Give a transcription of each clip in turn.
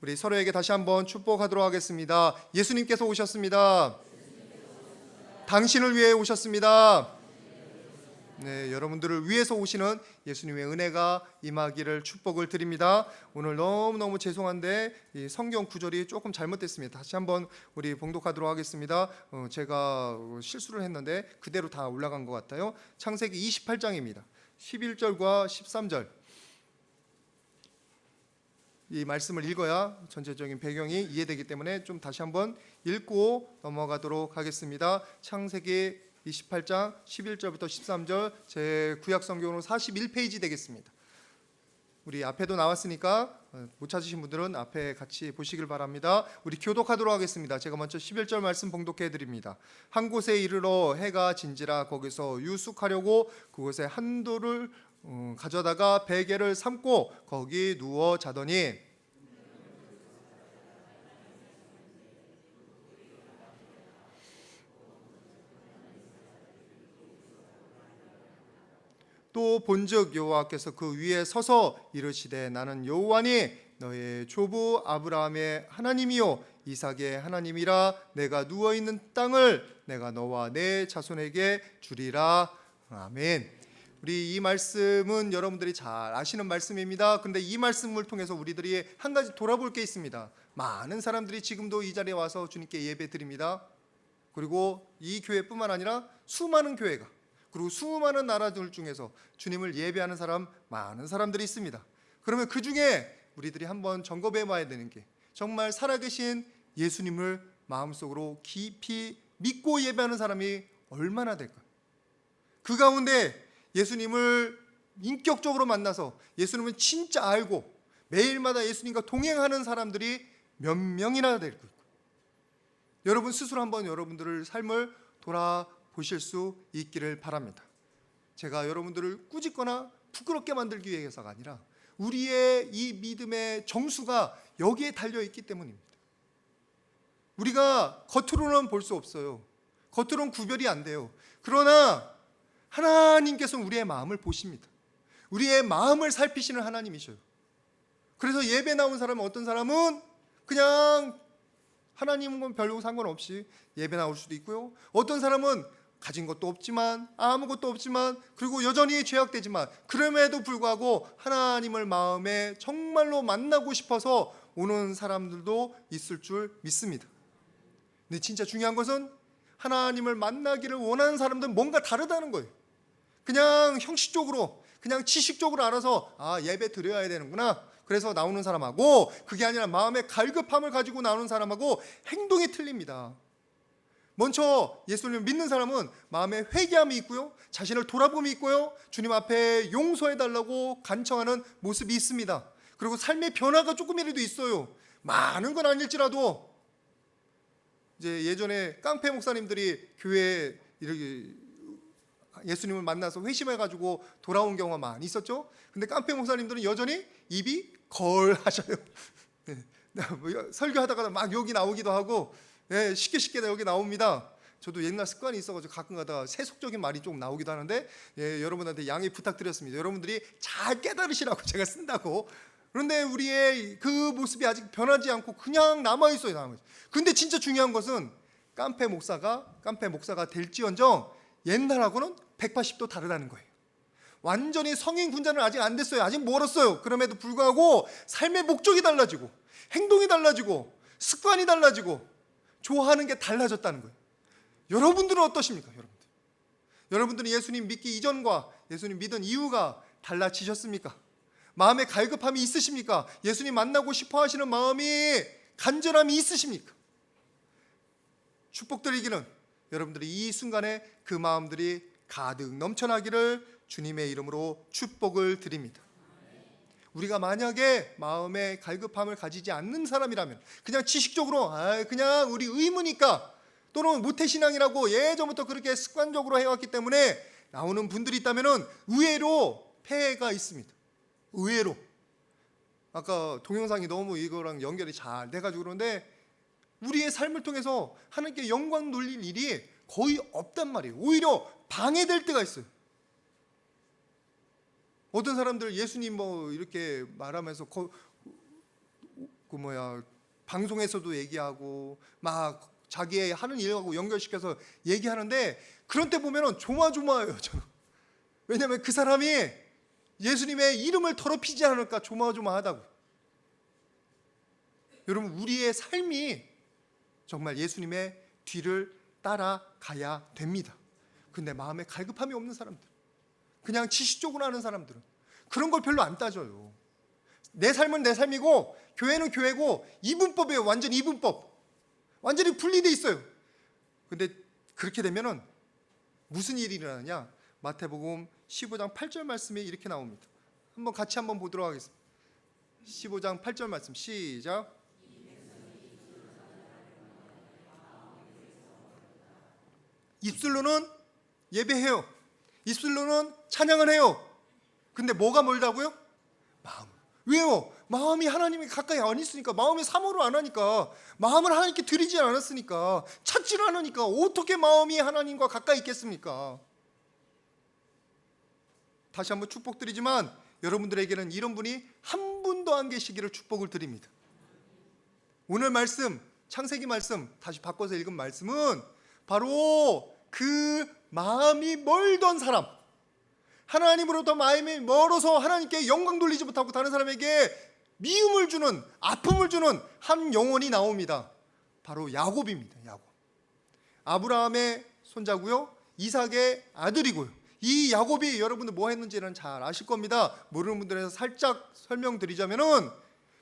우리 서로에게 다시 한번 축복하도록 하겠습니다. 예수님께서 오셨습니다. 당신을 위해 오셨습니다. 네, 여러분들을 위해서 오시는 예수님의 은혜가 임하기를 축복을 드립니다. 오늘 너무너무 죄송한데 이 성경 구절이 조금 잘못됐습니다. 다시 한번 우리 봉독하도록 하겠습니다. 제가 실수를 했는데 그대로 다 올라간 것 같아요. 창세기 28장입니다. 11절과 13절 이 말씀을 읽어야 전체적인 배경이 이해되기 때문에 좀 다시 한번 읽고 넘어가도록 하겠습니다. 창세기 28장 11절부터 13절 제 구약성경으로 41페이지 되겠습니다. 우리 앞에도 나왔으니까 못 찾으신 분들은 앞에 같이 보시길 바랍니다. 우리 교독하도록 하겠습니다. 제가 먼저 11절 말씀 봉독해 드립니다. 한 곳에 이르러 해가 진지라 거기서 유숙하려고 그곳에 한 돌을 가져다가 베개를 삼고 거기 누워 자더니 또 본즉 여호와께서 그 위에 서서 이르시되 나는 여호와니 너의 조부 아브라함의 하나님이요 이삭의 하나님이라. 내가 누워있는 땅을 내가 너와 내 자손에게 주리라. 아멘. 우리 이 말씀은 여러분들이 잘 아시는 말씀입니다. 그런데 이 말씀을 통해서 우리들이 한 가지 돌아볼 게 있습니다. 많은 사람들이 지금도 이 자리에 와서 주님께 예배 드립니다. 그리고 이 교회뿐만 아니라 수많은 교회가 그리고 수많은 나라들 중에서 주님을 예배하는 사람 많은 사람들이 있습니다. 그러면 그 중에 우리들이 한번 점검해 봐야 되는 게 정말 살아계신 예수님을 마음속으로 깊이 믿고 예배하는 사람이 얼마나 될까요? 그 가운데 예수님을 인격적으로 만나서 예수님을 진짜 알고 매일마다 예수님과 동행하는 사람들이 몇 명이나 될 거예요. 여러분 스스로 한번 여러분들의 삶을 돌아보실 수 있기를 바랍니다. 제가 여러분들을 꾸짖거나 부끄럽게 만들기 위해서가 아니라 우리의 이 믿음의 정수가 여기에 달려있기 때문입니다. 우리가 겉으로는 볼 수 없어요. 겉으로는 구별이 안 돼요. 그러나 하나님께서는 우리의 마음을 보십니다. 우리의 마음을 살피시는 하나님이셔요. 그래서 예배 나온 사람은 어떤 사람은 그냥 하나님은 별로 상관없이 예배 나올 수도 있고요. 어떤 사람은 가진 것도 없지만 아무것도 없지만 그리고 여전히 죄악되지만 그럼에도 불구하고 하나님을 마음에 정말로 만나고 싶어서 오는 사람들도 있을 줄 믿습니다. 근데 진짜 중요한 것은 하나님을 만나기를 원하는 사람들은 뭔가 다르다는 거예요. 그냥 형식적으로 그냥 지식적으로 알아서 예배 드려야 되는구나 그래서 나오는 사람하고 그게 아니라 마음의 갈급함을 가지고 나오는 사람하고 행동이 틀립니다. 먼저 예수님을 믿는 사람은 마음에 회개함이 있고요, 자신을 돌아봄이 있고요, 주님 앞에 용서해달라고 간청하는 모습이 있습니다. 그리고 삶의 변화가 조금이라도 있어요. 많은 건 아닐지라도 이제 예전에 깡패 목사님들이 교회에 이렇게 예수님을 만나서 회심해가지고 돌아온 경우가 많이 있었죠. 근데 깡패 목사님들은 여전히 입이 걸하셔요. 설교하다가 막 욕이 나오기도 하고 쉽게 여기 나옵니다. 저도 옛날 습관이 있어가지고 가끔 가다가 세속적인 말이 좀 나오기도 하는데 여러분한테 양해 부탁드렸습니다. 여러분들이 잘 깨달으시라고 제가 쓴다고. 그런데 우리의 그 모습이 아직 변하지 않고 그냥 남아있어요. 근데 진짜 중요한 것은 깡패 목사가 될지언정 옛날하고는 180도 다르다는 거예요. 완전히 성인 군자는 아직 안 됐어요. 아직 멀었어요. 그럼에도 불구하고 삶의 목적이 달라지고 행동이 달라지고 습관이 달라지고 좋아하는 게 달라졌다는 거예요. 여러분들은 어떠십니까? 여러분들은 예수님 믿기 이전과 예수님 믿은 이유가 달라지셨습니까? 마음에 갈급함이 있으십니까? 예수님 만나고 싶어 하시는 마음이 간절함이 있으십니까? 축복드리기는 여러분들이 이 순간에 그 마음들이 가득 넘쳐나기를 주님의 이름으로 축복을 드립니다. 우리가 만약에 마음에 갈급함을 가지지 않는 사람이라면 그냥 지식적으로 그냥 우리 의무니까 또는 모태신앙이라고 예전부터 그렇게 습관적으로 해왔기 때문에 나오는 분들이 있다면 의외로 폐해가 있습니다. 의외로 아까 동영상이 너무 이거랑 연결이 잘 돼가지고 그런데 우리의 삶을 통해서 하나님께 영광 돌릴 일이 거의 없단 말이에요. 오히려 방해될 때가 있어요. 어떤 사람들 예수님 뭐 이렇게 말하면서 방송에서도 얘기하고 막 자기의 하는 일하고 연결시켜서 얘기하는데, 그런 때 보면은 조마조마해요 저는. 왜냐하면 그 사람이 예수님의 이름을 더럽히지 않을까 조마조마하다고. 여러분, 우리의 삶이 정말 예수님의 뒤를 따라가야 됩니다. 근데 마음에 갈급함이 없는 사람들, 그냥 지식적으로 하는 사람들은 그런 걸 별로 안 따져요. 내 삶은 내 삶이고 교회는 교회고 이분법이에요. 완전 이분법. 완전히 분리돼 있어요. 근데 그렇게 되면은 무슨 일이 일어나냐? 마태복음 15장 8절 말씀에 이렇게 나옵니다. 같이 한번 보도록 하겠습니다. 15장 8절 말씀 시작. 입술로는 예배해요. 입술로는 찬양을 해요. 근데 뭐가 멀다고요? 마음. 왜요? 마음이 하나님이 가까이 안 있으니까, 마음이 사모를 안 하니까, 마음을 하나님께 드리지 않았으니까, 찾지를 않으니까 어떻게 마음이 하나님과 가까이 있겠습니까? 다시 한번 축복드리지만 여러분들에게는 이런 분이 한 분도 안 계시기를 축복을 드립니다. 오늘 말씀, 창세기 말씀 다시 바꿔서 읽은 말씀은 바로 그 마음이 멀던 사람, 하나님으로부터 마음이 멀어서 하나님께 영광 돌리지 못하고 다른 사람에게 미움을 주는, 아픔을 주는 한 영혼이 나옵니다. 바로 야곱입니다. 야곱. 아브라함의 손자고요, 이삭의 아들이고요. 이 야곱이 여러분들 뭐 했는지는 잘 아실 겁니다. 모르는 분들에서 살짝 설명드리자면은,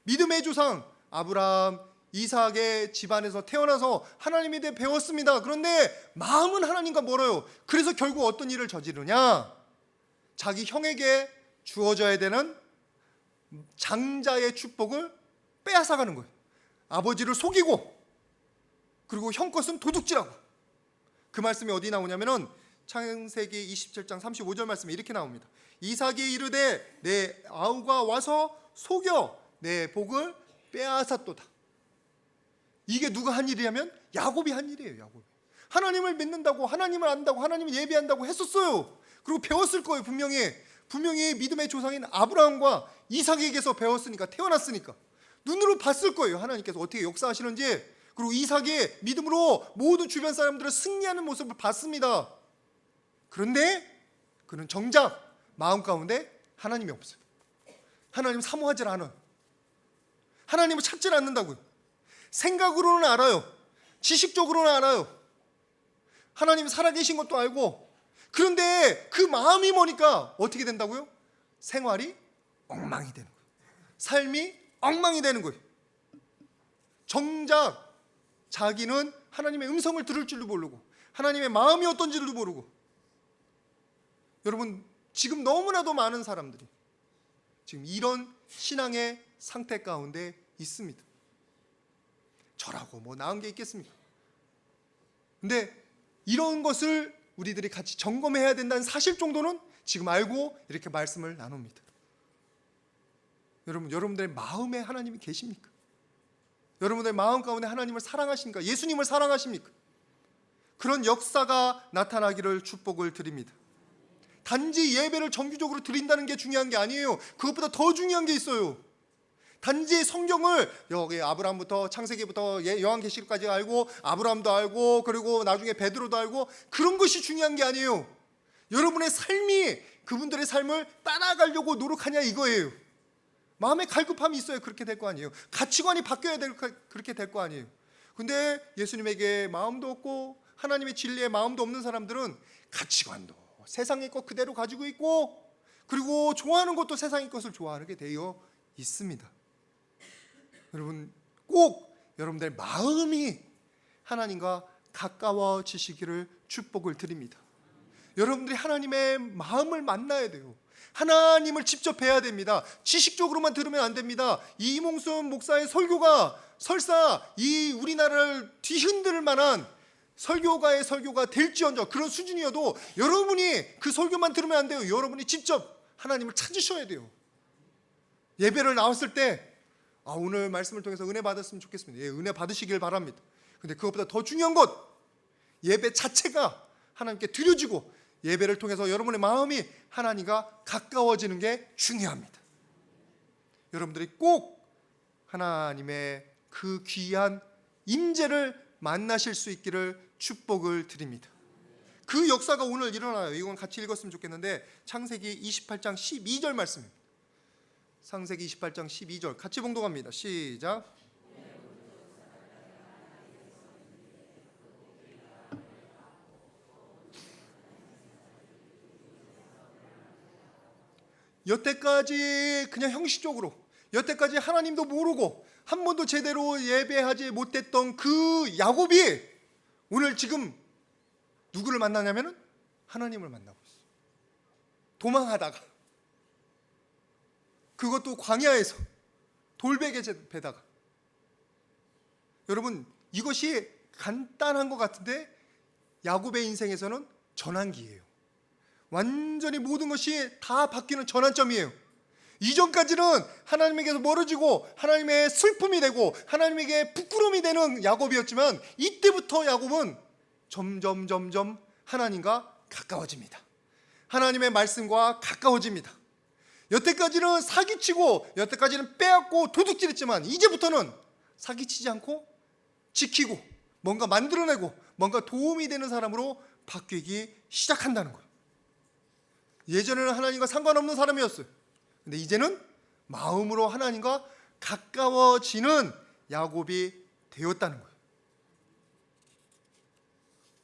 믿음의 조상 아브라함, 이삭의 집안에서 태어나서 하나님에 대해 배웠습니다. 그런데 마음은 하나님과 멀어요. 그래서 결국 어떤 일을 저지르냐? 자기 형에게 주어져야 되는 장자의 축복을 빼앗아가는 거예요. 아버지를 속이고, 그리고 형 것은 도둑질하고. 그 말씀이 어디 나오냐면은 창세기 27장 35절 말씀에 이렇게 나옵니다. 이삭이 이르되 내 아우가 와서 속여 내 복을 빼앗았도다. 이게 누가 한 일이냐면 야곱이 한 일이에요. 야곱이 하나님을 믿는다고, 하나님을 안다고, 하나님을 예배한다고 했었어요. 그리고 배웠을 거예요. 분명히 믿음의 조상인 아브라함과 이삭에게서 배웠으니까, 태어났으니까 눈으로 봤을 거예요. 하나님께서 어떻게 역사하시는지. 그리고 이삭이 믿음으로 모든 주변 사람들을 승리하는 모습을 봤습니다. 그런데 그는 정작 마음 가운데 하나님이 없어요. 하나님 사모하지 않아요. 하나님을 찾지 않는다고요. 생각으로는 알아요. 지식적으로는 알아요. 하나님 살아계신 것도 알고. 그런데 그 마음이 뭐니까 어떻게 된다고요? 생활이 엉망이 되는 거예요. 삶이 엉망이 되는 거예요. 정작 자기는 하나님의 음성을 들을 줄도 모르고, 하나님의 마음이 어떤지도 모르고. 여러분, 지금 너무나도 많은 사람들이 지금 이런 신앙의 상태 가운데 있습니다. 저라고 뭐 나은 게 있겠습니까? 근데 이런 것을 우리들이 같이 점검해야 된다는 사실 정도는 지금 알고 이렇게 말씀을 나눕니다. 여러분들의 마음에 하나님이 계십니까? 여러분들의 마음 가운데 하나님을 사랑하십니까? 예수님을 사랑하십니까? 그런 역사가 나타나기를 축복을 드립니다. 단지 예배를 정기적으로 드린다는 게 중요한 게 아니에요. 그것보다 더 중요한 게 있어요. 단지 성경을 여기 아브라함부터 창세기부터 요한계시록까지 알고, 아브라함도 알고, 그리고 나중에 베드로도 알고, 그런 것이 중요한 게 아니에요. 여러분의 삶이 그분들의 삶을 따라가려고 노력하냐 이거예요. 마음에 갈급함이 있어야 그렇게 될 거 아니에요. 가치관이 바뀌어야 그렇게 될 거 아니에요. 근데 예수님에게 마음도 없고 하나님의 진리에 마음도 없는 사람들은 가치관도 세상의 것 그대로 가지고 있고, 그리고 좋아하는 것도 세상의 것을 좋아하게 되어 있습니다. 여러분, 꼭 여러분들의 마음이 하나님과 가까워지시기를 축복을 드립니다. 여러분들이 하나님의 마음을 만나야 돼요. 하나님을 직접 뵈야 됩니다. 지식적으로만 들으면 안 됩니다. 이몽순 목사의 설교가 설사 이 우리나라를 뒤흔들 만한 설교가의 설교가 될지언정 그런 수준이어도 여러분이 그 설교만 들으면 안 돼요. 여러분이 직접 하나님을 찾으셔야 돼요. 예배를 나왔을 때 오늘 말씀을 통해서 은혜 받았으면 좋겠습니다. 예, 은혜 받으시길 바랍니다. 근데 그것보다 더 중요한 것, 예배 자체가 하나님께 드려지고 예배를 통해서 여러분의 마음이 하나님과 가까워지는 게 중요합니다. 여러분들이 꼭 하나님의 그 귀한 임재를 만나실 수 있기를 축복을 드립니다. 그 역사가 오늘 일어나요. 이건 같이 읽었으면 좋겠는데 창세기 28장 12절 말씀입니다. 창세기 28장 12절 같이 봉독합니다. 시작. 여태까지 그냥 형식적으로, 여태까지 하나님도 모르고 한 번도 제대로 예배하지 못했던 그 야곱이 오늘 지금 누구를 만나냐면은 하나님을 만나고 있어요. 도망하다가, 그것도 광야에서 돌베개 베다가. 여러분, 이것이 간단한 것 같은데 야곱의 인생에서는 전환기예요. 완전히 모든 것이 다 바뀌는 전환점이에요. 이전까지는 하나님에게서 멀어지고 하나님의 슬픔이 되고 하나님에게 부끄러움이 되는 야곱이었지만 이때부터 야곱은 점점 하나님과 가까워집니다. 하나님의 말씀과 가까워집니다. 여태까지는 사기치고 여태까지는 빼앗고 도둑질했지만 이제부터는 사기치지 않고 지키고 뭔가 만들어내고 뭔가 도움이 되는 사람으로 바뀌기 시작한다는 거예요. 예전에는 하나님과 상관없는 사람이었어요. 근데 이제는 마음으로 하나님과 가까워지는 야곱이 되었다는 거예요.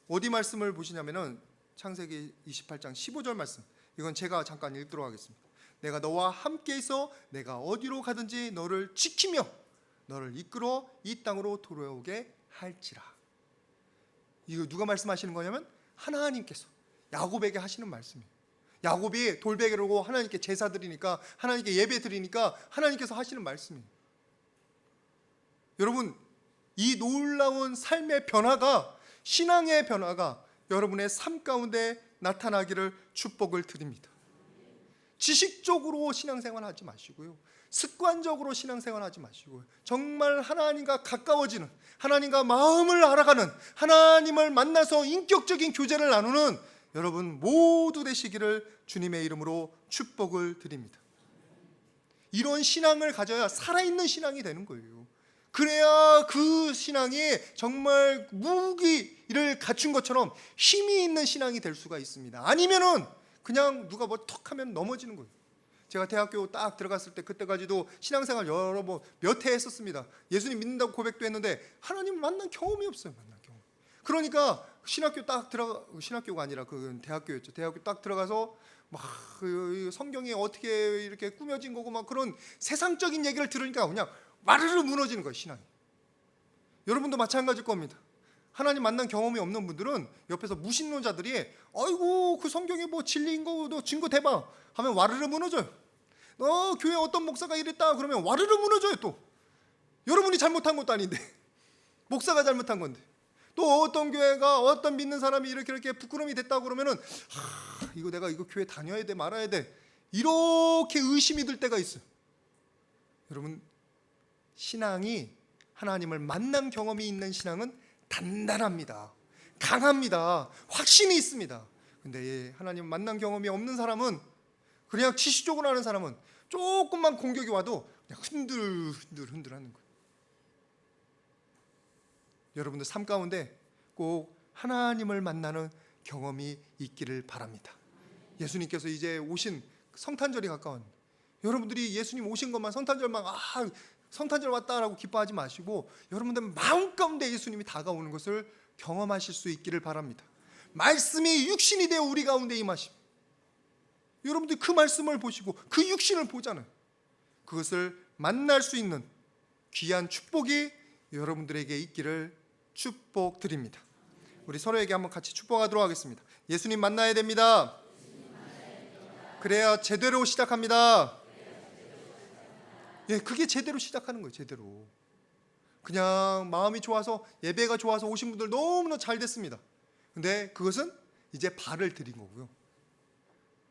어디 말씀을 보시냐면은 창세기 28장 15절 말씀. 이건 제가 잠깐 읽도록 하겠습니다. 내가 너와 함께 있어 내가 어디로 가든지 너를 지키며 너를 이끌어 이 땅으로 돌아오게 할지라. 이거 누가 말씀하시는 거냐면 하나님께서 야곱에게 하시는 말씀이에요. 야곱이 돌베개로 하나님께 제사 드리니까, 하나님께 예배 드리니까 하나님께서 하시는 말씀이에요. 여러분, 이 놀라운 삶의 변화가, 신앙의 변화가 여러분의 삶 가운데 나타나기를 축복을 드립니다. 지식적으로 신앙생활 하지 마시고요, 습관적으로 신앙생활 하지 마시고요, 정말 하나님과 가까워지는, 하나님과 마음을 알아가는, 하나님을 만나서 인격적인 교제를 나누는 여러분 모두 되시기를 주님의 이름으로 축복을 드립니다. 이런 신앙을 가져야 살아있는 신앙이 되는 거예요. 그래야 그 신앙이 정말 무기를 갖춘 것처럼 힘이 있는 신앙이 될 수가 있습니다. 아니면은 그냥 누가 뭐 턱 하면 넘어지는 거예요. 제가 대학교 딱 들어갔을 때 그때까지도 신앙생활 여러 번 몇 해 했었습니다. 예수님 믿는다고 고백도 했는데 하나님을 만난 경험이 없어요. 만난 경험. 그러니까 신학교가 아니라 그 대학교였죠. 대학교 딱 들어가서 막 성경이 어떻게 이렇게 꾸며진 거고 막 그런 세상적인 얘기를 들으니까 그냥 와르르 무너지는 거예요, 신앙이. 여러분도 마찬가지일 겁니다. 하나님 만난 경험이 없는 분들은 옆에서 무신론자들이 아이고 그 성경에 뭐 진리인 거 너 증거 대봐 하면 와르르 무너져요. 너 교회 어떤 목사가 이랬다 그러면 와르르 무너져요. 또 여러분이 잘못한 것도 아닌데 목사가 잘못한 건데, 또 어떤 교회가 어떤 믿는 사람이 이렇게 부끄러움이 됐다고 그러면은 이거 내가 이거 교회 다녀야 돼 말아야 돼 이렇게 의심이 들 때가 있어요. 여러분, 신앙이, 하나님을 만난 경험이 있는 신앙은 단단합니다. 강합니다. 확신이 있습니다. 근데 하나님 만난 경험이 없는 사람은, 그냥 지식적으로 하는 사람은 조금만 공격이 와도 그냥 흔들 하는 거예요. 여러분들 삶 가운데 꼭 하나님을 만나는 경험이 있기를 바랍니다. 예수님께서 이제 오신 성탄절이 가까웠는데 여러분들이 예수님 오신 것만, 성탄절만 성탄절 왔다라고 기뻐하지 마시고 여러분들 마음 가운데 예수님이 다가오는 것을 경험하실 수 있기를 바랍니다. 말씀이 육신이 되어 우리 가운데 임하심. 여러분들 그 말씀을 보시고 그 육신을 보잖아요. 그것을 만날 수 있는 귀한 축복이 여러분들에게 있기를 축복드립니다. 우리 서로에게 한번 같이 축복하도록 하겠습니다. 예수님 만나야 됩니다. 그래야 제대로 시작합니다. 예, 그게 제대로 시작하는 거예요. 제대로. 그냥 마음이 좋아서, 예배가 좋아서 오신 분들 너무나 잘 됐습니다. 근데 그것은 이제 발을 들인 거고요.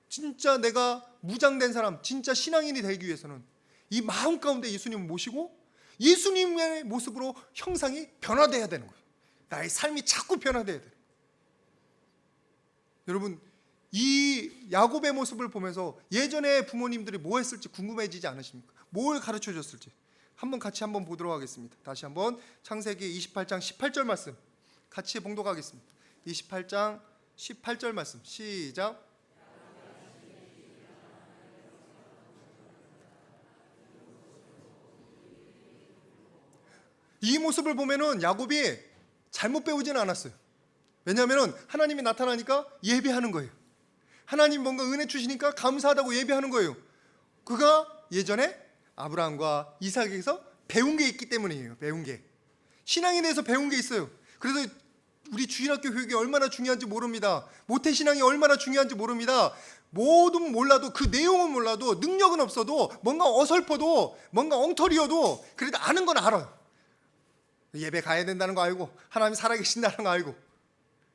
진짜 내가 무장된 사람, 진짜 신앙인이 되기 위해서는 이 마음 가운데 예수님을 모시고 예수님의 모습으로 형상이 변화돼야 되는 거예요. 나의 삶이 자꾸 변화돼야 돼요. 여러분, 이 야곱의 모습을 보면서 예전에 부모님들이 뭐 했을지 궁금해지지 않으십니까? 뭘 가르쳐 줬을지. 같이 한번 보도록 하겠습니다. 다시 한번 창세기 28장 18절 말씀 같이 봉독하겠습니다. 28장 18절 말씀 시작. 이 모습을 보면은 야곱이 잘못 배우지는 않았어요. 왜냐하면 하나님이 나타나니까 예배하는 거예요. 하나님 뭔가 은혜 주시니까 감사하다고 예배하는 거예요. 그가 예전에 아브라함과 이삭에게서 배운 게 있기 때문이에요. 배운 게. 신앙에 대해서 배운 게 있어요. 그래서 우리 주일학교 교육이 얼마나 중요한지 모릅니다. 모태신앙이 얼마나 중요한지 모릅니다. 뭐든 몰라도, 그 내용은 몰라도, 능력은 없어도, 뭔가 어설퍼도, 뭔가 엉터리여도 그래도 아는 건 알아요. 예배 가야 된다는 거 알고, 하나님 살아계신다는 거 알고,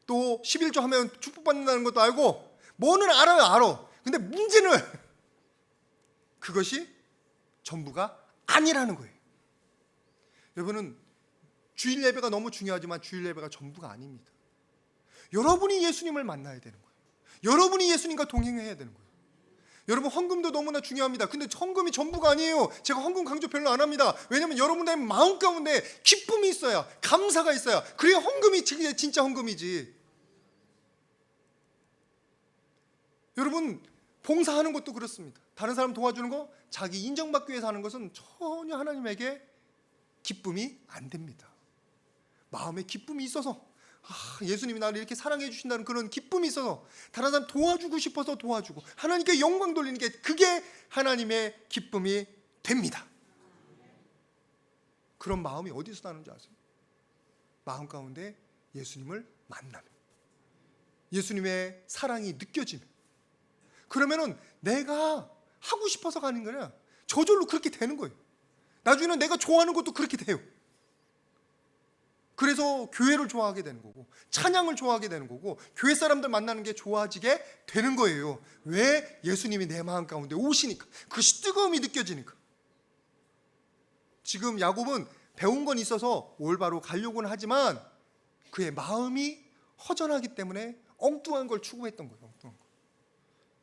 또 11조 하면 축복받는다는 것도 알고, 뭐는 알아. 근데 문제는 그것이 전부가 아니라는 거예요. 여러분은 주일 예배가 너무 중요하지만 주일 예배가 전부가 아닙니다. 여러분이 예수님을 만나야 되는 거예요. 여러분이 예수님과 동행해야 되는 거예요. 여러분, 헌금도 너무나 중요합니다. 근데 헌금이 전부가 아니에요. 제가 헌금 강조 별로 안 합니다. 왜냐하면 여러분의 마음 가운데 기쁨이 있어야, 감사가 있어야, 그래야 헌금이 진짜 헌금이지. 여러분, 봉사하는 것도 그렇습니다. 다른 사람 도와주는 거, 자기 인정받기 위해서 하는 것은 전혀 하나님에게 기쁨이 안 됩니다. 마음에 기쁨이 있어서, 예수님이 나를 이렇게 사랑해 주신다는 그런 기쁨이 있어서 다른 사람 도와주고 싶어서 도와주고 하나님께 영광 돌리는 게, 그게 하나님의 기쁨이 됩니다. 그런 마음이 어디서 나는지 아세요? 마음 가운데 예수님을 만나면, 예수님의 사랑이 느껴지면, 그러면은 내가 하고 싶어서 가는 거냐, 저절로 그렇게 되는 거예요. 나중에는 내가 좋아하는 것도 그렇게 돼요. 그래서 교회를 좋아하게 되는 거고, 찬양을 좋아하게 되는 거고, 교회 사람들 만나는 게 좋아지게 되는 거예요. 왜? 예수님이 내 마음 가운데 오시니까, 그것이 뜨거움이 느껴지니까. 지금 야곱은 배운 건 있어서 올바로 가려고는 하지만 그의 마음이 허전하기 때문에 엉뚱한 걸 추구했던 거예요. 엉뚱한 거.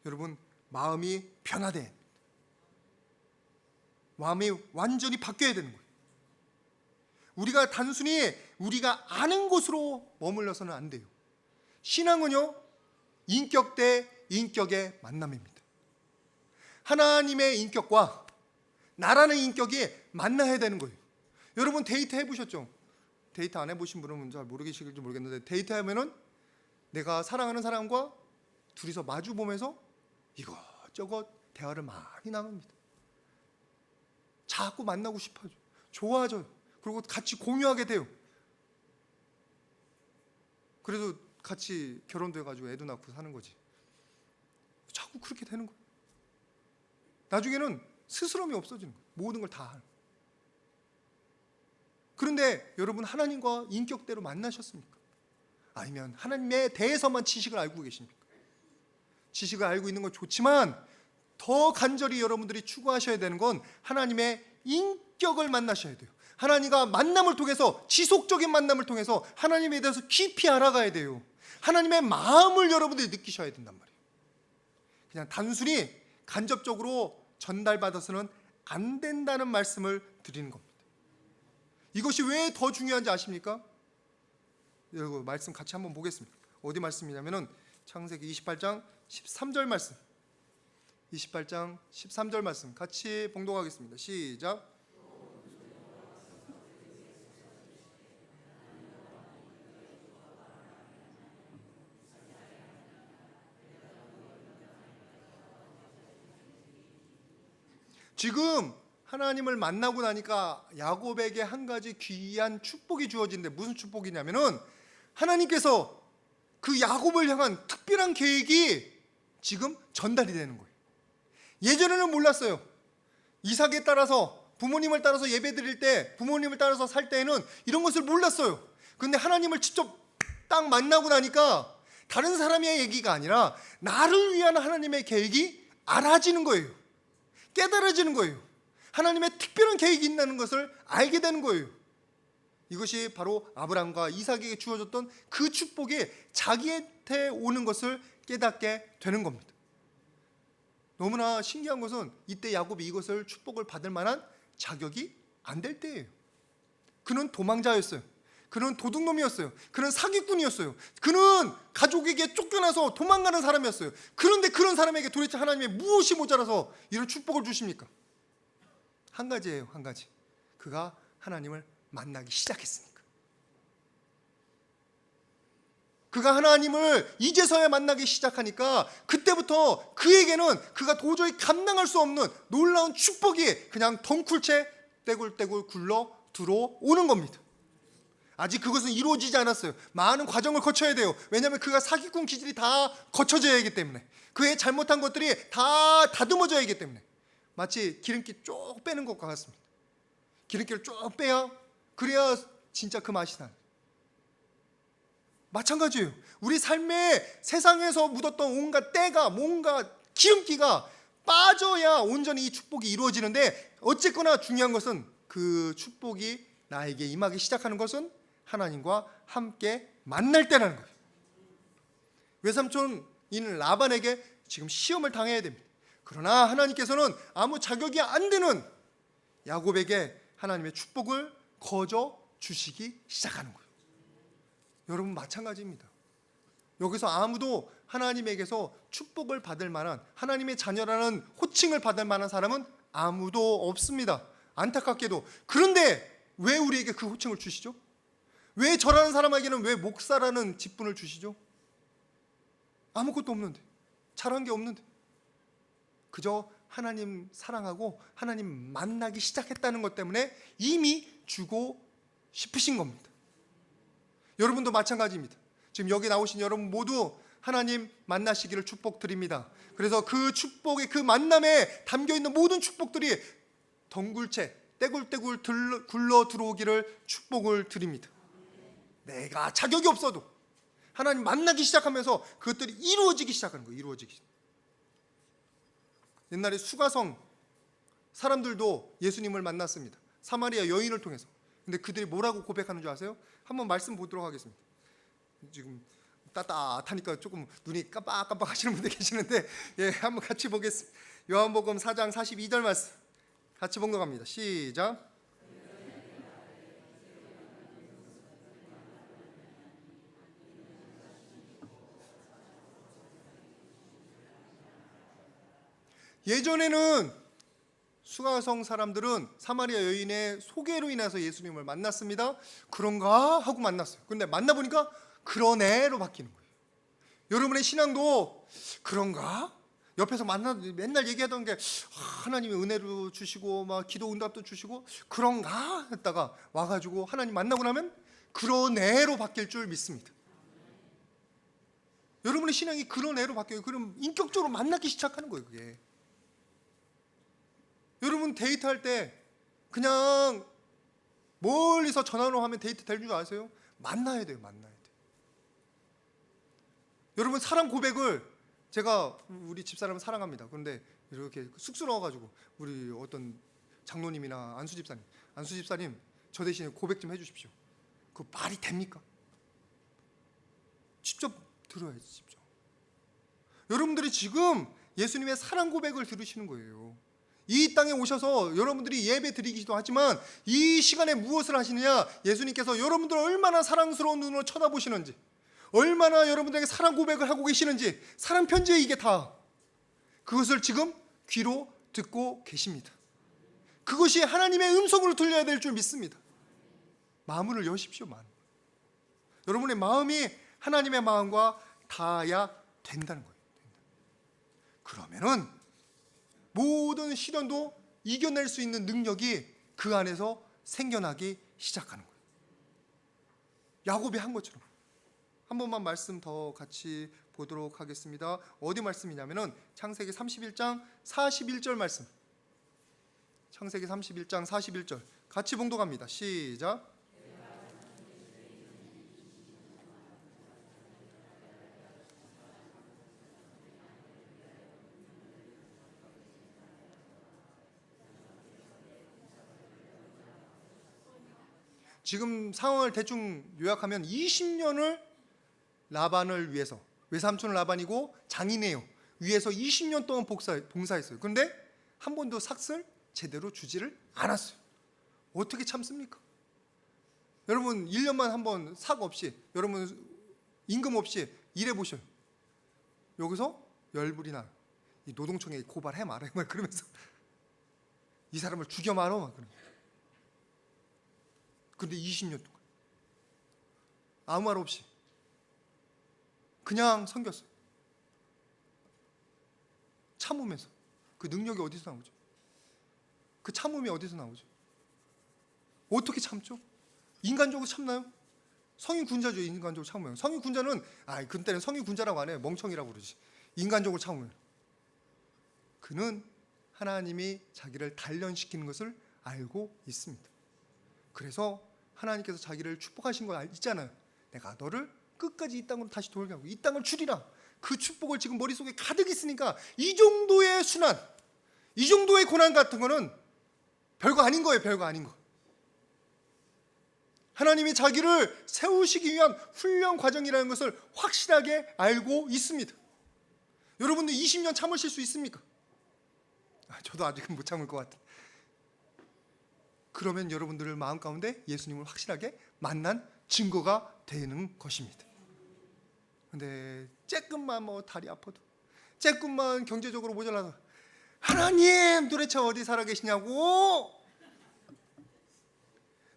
여러분, 마음이 변화돼야 됩니다. 마음이 완전히 바뀌어야 되는 거예요. 우리가 단순히 우리가 아는 것으로 머물러서는 안 돼요. 신앙은요, 인격 대 인격의 만남입니다. 하나님의 인격과 나라는 인격이 만나야 되는 거예요. 여러분, 데이트 해보셨죠? 데이트 안 해보신 분은 잘 모르겠을지 모르겠는데, 데이트 하면은 내가 사랑하는 사람과 둘이서 마주 보면서 이것저것 대화를 많이 나눕니다. 자꾸 만나고 싶어져, 좋아져요. 그리고 같이 공유하게 돼요. 그래서 같이 결혼도 해가지고 애도 낳고 사는 거지. 자꾸 그렇게 되는 거예요. 나중에는 스스럼이 없어지는 거예요. 모든 걸 다 하는. 그런데 여러분, 하나님과 인격대로 만나셨습니까? 아니면 하나님에 대해서만 지식을 알고 계십니까? 지식을 알고 있는 건 좋지만 더 간절히 여러분들이 추구하셔야 되는 건 하나님의 인격을 만나셔야 돼요. 하나님과 만남을 통해서, 지속적인 만남을 통해서 하나님에 대해서 깊이 알아가야 돼요. 하나님의 마음을 여러분들이 느끼셔야 된단 말이에요. 그냥 단순히 간접적으로 전달받아서는 안 된다는 말씀을 드리는 겁니다. 이것이 왜 더 중요한지 아십니까? 여러분, 말씀 같이 한번 보겠습니다. 어디 말씀이냐면은 창세기 28장 13절 말씀. 28장 13절 말씀 같이 봉독하겠습니다. 시작. 지금 하나님을 만나고 나니까 야곱에게 한 가지 귀한 축복이 주어진데, 무슨 축복이냐면은 하나님께서 그 야곱을 향한 특별한 계획이 지금 전달이 되는 거예요. 예전에는 몰랐어요. 이삭에 따라서, 부모님을 따라서 예배 드릴 때, 부모님을 따라서 살 때에는 이런 것을 몰랐어요. 그런데 하나님을 직접 딱 만나고 나니까 다른 사람의 얘기가 아니라 나를 위한 하나님의 계획이 알아지는 거예요. 깨달아지는 거예요. 하나님의 특별한 계획이 있다는 것을 알게 되는 거예요. 이것이 바로 아브라함과 이삭에게 주어졌던 그 축복이 자기한테 오는 것을 깨닫게 되는 겁니다. 너무나 신기한 것은 이때 야곱이 이것을 축복을 받을 만한 자격이 안 될 때예요. 그는 도망자였어요. 그는 도둑놈이었어요. 그는 사기꾼이었어요. 그는 가족에게 쫓겨나서 도망가는 사람이었어요. 그런데 그런 사람에게 도대체 하나님의 무엇이 모자라서 이런 축복을 주십니까? 한 가지예요. 한 가지. 그가 하나님을 만나기 시작했으니까. 그가 하나님을 이제서야 만나기 시작하니까 그때부터 그에게는 그가 도저히 감당할 수 없는 놀라운 축복이 그냥 덩쿨채 떼굴떼굴 굴러 들어오는 겁니다. 아직 그것은 이루어지지 않았어요. 많은 과정을 거쳐야 돼요. 왜냐하면 그가 사기꾼 기질이 다 거쳐져야 하기 때문에, 그의 잘못한 것들이 다 다듬어져야 하기 때문에, 마치 기름기 쭉 빼는 것과 같습니다. 기름기를 쭉 빼야, 그래야 진짜 그 맛이 나요. 마찬가지예요. 우리 삶에 세상에서 묻었던 온갖 때가, 뭔가 기름기가 빠져야 온전히 이 축복이 이루어지는데, 어쨌거나 중요한 것은 그 축복이 나에게 임하기 시작하는 것은 하나님과 함께 만날 때라는 거예요. 외삼촌인 라반에게 지금 시험을 당해야 됩니다. 그러나 하나님께서는 아무 자격이 안 되는 야곱에게 하나님의 축복을 거저 주시기 시작하는 거예요. 여러분 마찬가지입니다. 여기서 아무도 하나님에게서 축복을 받을 만한, 하나님의 자녀라는 호칭을 받을 만한 사람은 아무도 없습니다. 안타깝게도. 그런데 왜 우리에게 그 호칭을 주시죠? 왜 저라는 사람에게는 왜 목사라는 직분을 주시죠? 아무것도 없는데, 잘한 게 없는데, 그저 하나님 사랑하고 하나님 만나기 시작했다는 것 때문에 이미 주고 싶으신 겁니다. 여러분도 마찬가지입니다. 지금 여기 나오신 여러분 모두 하나님 만나시기를 축복드립니다. 그래서 그 축복의 그 만남에 담겨있는 모든 축복들이 덩굴채 떼굴떼굴 굴러 들어오기를 축복을 드립니다. 내가 자격이 없어도 하나님 만나기 시작하면서 그것들이 이루어지기 시작하는 거예요. 이루어지기 시작. 옛날에 수가성 사람들도 예수님을 만났습니다. 사마리아 여인을 통해서. 근데 그들이 뭐라고 고백하는 줄 아세요? 한번 말씀 보도록 하겠습니다. 지금 따뜻하니까 조금 눈이 깜빡깜빡 하시는 분들 계시는데, 예, 한번 같이 보겠습니다. 요한복음 4장 42절 말씀 같이 봉독합니다. 시작. 예전에는 수가성 사람들은 사마리아 여인의 소개로 인해서 예수님을 만났습니다. 그런가 하고 만났어요. 근데 만나보니까 그러네로 바뀌는 거예요. 여러분의 신앙도 그런가? 옆에서 만나 맨날 얘기하던 게 하나님이 은혜로 주시고 막 기도 응답도 주시고 그런가 했다가 와가지고 하나님 만나고 나면 그러네로 바뀔 줄 믿습니다. 여러분의 신앙이 그러네로 바뀌어요. 그럼 인격적으로 만나기 시작하는 거예요. 그게. 여러분 데이트할 때 그냥 멀리서 전화로 하면 데이트 될 줄 아세요? 만나야 돼요. 만나야 돼요. 여러분 사랑 고백을, 제가 우리 집사람을 사랑합니다. 그런데 이렇게 쑥스러워가지고 우리 어떤 장로님이나 안수 집사님 저 대신에 고백 좀 해주십시오. 그 말이 됩니까? 직접 들어야지. 직접. 여러분들이 지금 예수님의 사랑 고백을 들으시는 거예요. 이 땅에 오셔서 여러분들이 예배 드리기도 하지만 이 시간에 무엇을 하시느냐, 예수님께서 여러분들을 얼마나 사랑스러운 눈으로 쳐다보시는지, 얼마나 여러분들에게 사랑 고백을 하고 계시는지, 사랑 편지에 이게 다 그것을 지금 귀로 듣고 계십니다. 그것이 하나님의 음성으로 들려야 될 줄 믿습니다. 마음을 여십시오. 마음. 여러분의 마음이 하나님의 마음과 닿아야 된다는 거예요. 그러면은 모든 시련도 이겨낼 수 있는 능력이 그 안에서 생겨나기 시작하는 거예요. 야곱이 한 것처럼. 한 번만 말씀 더 같이 보도록 하겠습니다. 어디 말씀이냐면은 창세기 31장 41절 말씀. 창세기 31장 41절 같이 봉독합니다. 시작. 지금 상황을 대충 요약하면 20년을 라반을 위해서, 외삼촌 라반이고 장인이에요. 위해서 20년 동안 봉사했어요. 그런데 한 번도 삭슬 제대로 주지를 않았어요. 어떻게 참습니까? 여러분 1년만 한번 사고 없이, 여러분 임금 없이 일해 보셔요. 여기서 열불이 나. 이 노동청에 고발해 말아요. 막 그러면서 이 사람을 죽여 말어 막 그런. 근데 20년 동안 아무 말 없이 그냥 섬겼어요. 참으면서. 그 능력이 어디서 나오죠? 그 참음이 어디서 나오죠? 어떻게 참죠? 인간적으로 참나요? 성인 군자죠. 인간적으로 참으면. 성인 군자는 그때는 성인 군자라고 안 해요. 멍청이라고 그러지. 인간적으로 참으면. 그는 하나님이 자기를 단련시키는 것을 알고 있습니다. 그래서 하나님께서 자기를 축복하신 거 있잖아요. 내가 너를 끝까지 이 땅으로 다시 돌게 하고 이 땅을 주리라. 그 축복을 지금 머릿속에 가득 있으니까 이 정도의 순환, 이 정도의 고난 같은 거는 별거 아닌 거예요. 별거 아닌 거. 하나님이 자기를 세우시기 위한 훈련 과정이라는 것을 확실하게 알고 있습니다. 여러분들 20년 참으실 수 있습니까? 저도 아직은 못 참을 것 같아요. 그러면 여러분들 마음 가운데 예수님을 확실하게 만난 증거가 되는 것입니다. 근데 조금만 다리 아파도, 조금만 경제적으로 모자라도 하나님 도대체 어디 살아 계시냐고,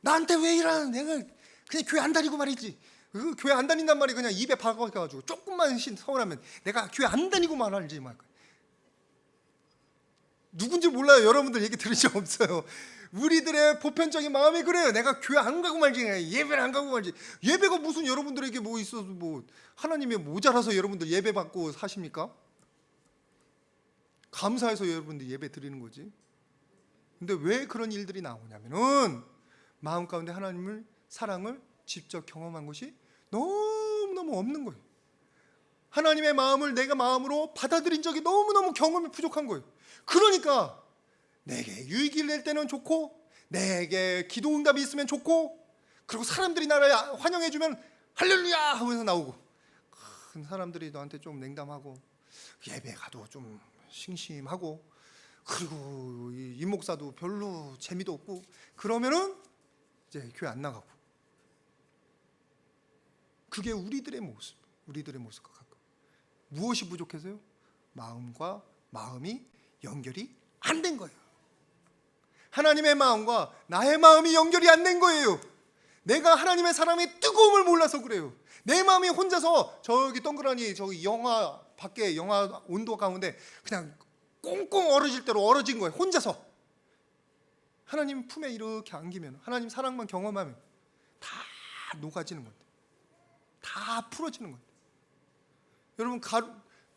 나한테 왜 이러는, 내가 그냥 교회 안 다니고 말이지. 그 교회 안 다닌단 말이 그냥 입에 박아가지고 조금만 서운하면 내가 교회 안 다니고 말할지 말 거야. 누군지 몰라요. 여러분들 얘기 들은 적 없어요. 우리들의 보편적인 마음이 그래요. 내가 교회 안 가고 말지, 예배를 안 가고 말지. 예배가 무슨 여러분들에게 뭐 있어서 하나님의 모자라서 여러분들 예배 받고 사십니까? 감사해서 여러분들 예배 드리는 거지. 근데 왜 그런 일들이 나오냐면은 마음 가운데 하나님을, 사랑을 직접 경험한 것이 너무너무 없는 거예요. 하나님의 마음을 내가 마음으로 받아들인 적이 너무너무 경험이 부족한 거예요. 그러니까 내게 유익이 될 때는 좋고, 내게 기도 응답이 있으면 좋고, 그리고 사람들이 나를 환영해주면 할렐루야 하면서 나오고, 큰 사람들이 너한테 좀 냉담하고, 예배 가도 좀 심심하고, 그리고 이 목사도 별로 재미도 없고, 그러면은 이제 교회 안 나가고. 그게 우리들의 모습과 가까워. 무엇이 부족해서요? 마음과 마음이 연결이 안 된 거예요. 하나님의 마음과 나의 마음이 연결이 안 된 거예요. 내가 하나님의 사랑의 뜨거움을 몰라서 그래요. 내 마음이 혼자서 저기 동그라니 저기 영하 밖에 영하 온도 가운데 그냥 꽁꽁 얼어질 대로 얼어진 거예요. 혼자서. 하나님 품에 이렇게 안기면, 하나님 사랑만 경험하면 다 녹아지는 건데, 다 풀어지는 건데.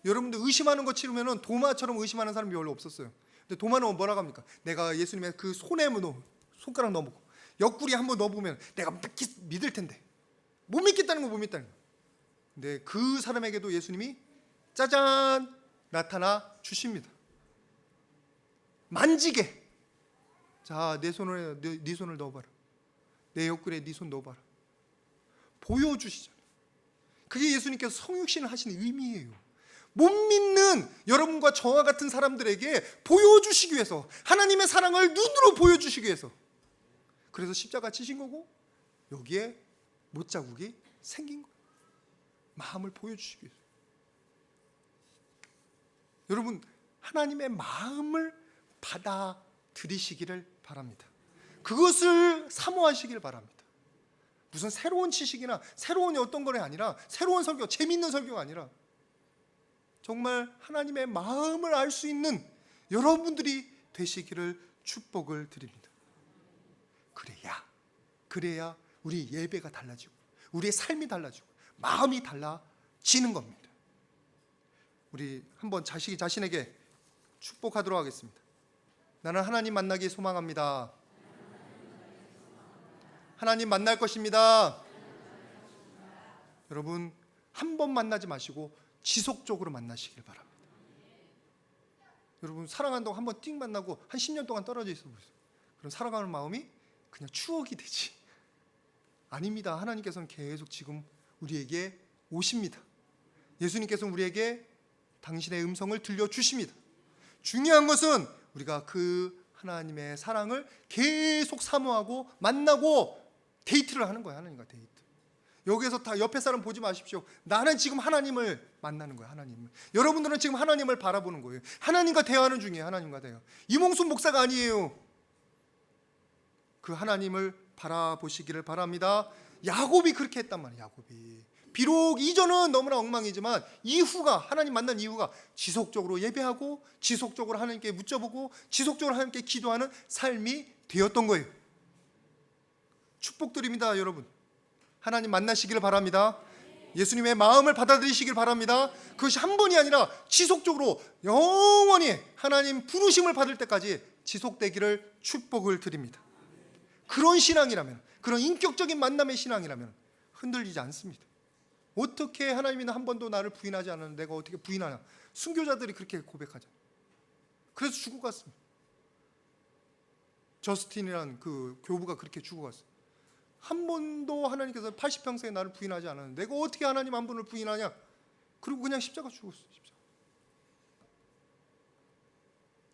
여러분들 의심하는 거 치르면은 도마처럼 의심하는 사람이 별로 없었어요. 근데 도마는 뭐라고 합니까? 내가 예수님의 그 손에 손가락 넣어보고 옆구리 한번 넣어보면 내가 믿을 텐데, 못 믿겠다는 거 못 믿다는 거. 근데 그 사람에게도 예수님이 짜잔 나타나 주십니다. 만지게. 자, 네 손을 넣어봐라. 내 옆구리에 네 손 넣어봐라. 보여주시잖아요. 그게 예수님께서 성육신을 하시는 의미예요. 못 믿는 여러분과 저와 같은 사람들에게 보여주시기 위해서, 하나님의 사랑을 눈으로 보여주시기 위해서. 그래서 십자가 치신 거고, 여기에 못자국이 생긴 거예요. 마음을 보여주시기 위해서. 여러분, 하나님의 마음을 받아들이시기를 바랍니다. 그것을 사모하시길 바랍니다. 무슨 새로운 지식이나 새로운 어떤 거래 아니라, 새로운 설교, 재미있는 설교가 아니라 정말 하나님의 마음을 알 수 있는 여러분들이 되시기를 축복을 드립니다. 그래야 우리 예배가 달라지고 우리의 삶이 달라지고 마음이 달라지는 겁니다. 우리 한번 자신에게 축복하도록 하겠습니다. 나는 하나님 만나기 소망합니다. 하나님 만날 것입니다. 여러분, 한 번 만나지 마시고 지속적으로 만나시길 바랍니다. 여러분, 사랑한다고 한 번 띵 만나고 한 10년 동안 떨어져 있어 보세요. 그럼 사랑하는 마음이 그냥 추억이 되지. 아닙니다. 하나님께서는 계속 지금 우리에게 오십니다. 예수님께서는 우리에게 당신의 음성을 들려주십니다. 중요한 것은 우리가 그 하나님의 사랑을 계속 사모하고 만나고 데이트를 하는 거예요. 하나님과 데이트. 여기에서 다 옆에 사람 보지 마십시오. 나는 지금 하나님을 만나는 거예요. 하나님을. 여러분들은 지금 하나님을 바라보는 거예요. 하나님과 대화하는 중이에요. 하나님과 대화. 이몽순 목사가 아니에요. 그 하나님을 바라보시기를 바랍니다. 야곱이 그렇게 했단 말이에요. 야곱이. 비록 이전은 너무나 엉망이지만 이후가, 하나님 만난 이후가 지속적으로 예배하고 지속적으로 하나님께 묻져보고 지속적으로 하나님께 기도하는 삶이 되었던 거예요. 축복드립니다. 여러분, 하나님 만나시기를 바랍니다. 예수님의 마음을 받아들이시길 바랍니다. 그것이 한 번이 아니라 지속적으로 영원히 하나님 부르심을 받을 때까지 지속되기를 축복을 드립니다. 그런 신앙이라면, 그런 인격적인 만남의 신앙이라면 흔들리지 않습니다. 어떻게 하나님이 한 번도 나를 부인하지 않았는데 내가 어떻게 부인하냐. 순교자들이 그렇게 고백하잖아요. 그래서 죽어갔습니다. 저스틴이라는 그 교부가 그렇게 죽어갔어요. 한 번도 하나님께서 80평생에 나를 부인하지 않았는데 내가 어떻게 하나님 한 분을 부인하냐. 그리고 그냥 십자가 죽었어요. 십자가.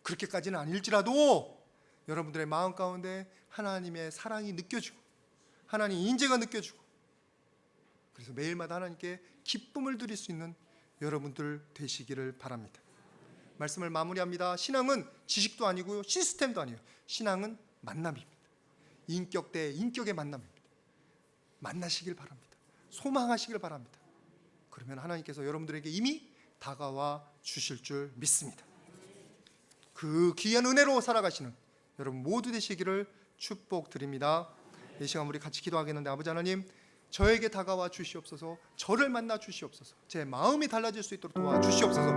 그렇게까지는 아닐지라도 여러분들의 마음 가운데 하나님의 사랑이 느껴지고 하나님의 인재가 느껴지고 그래서 매일마다 하나님께 기쁨을 드릴 수 있는 여러분들 되시기를 바랍니다. 말씀을 마무리합니다. 신앙은 지식도 아니고요, 시스템도 아니에요. 신앙은 만남입니다. 인격 대 인격의 만남입니다. 만나시길 바랍니다. 소망하시길 바랍니다. 그러면 하나님께서 여러분들에게 이미 다가와 주실 줄 믿습니다. 그 귀한 은혜로 살아가시는 여러분 모두 되시기를 축복드립니다. 이 시간 우리 같이 기도하겠는데, 아버지 하나님, 저에게 다가와 주시옵소서. 저를 만나 주시옵소서. 제 마음이 달라질 수 있도록 도와주시옵소서.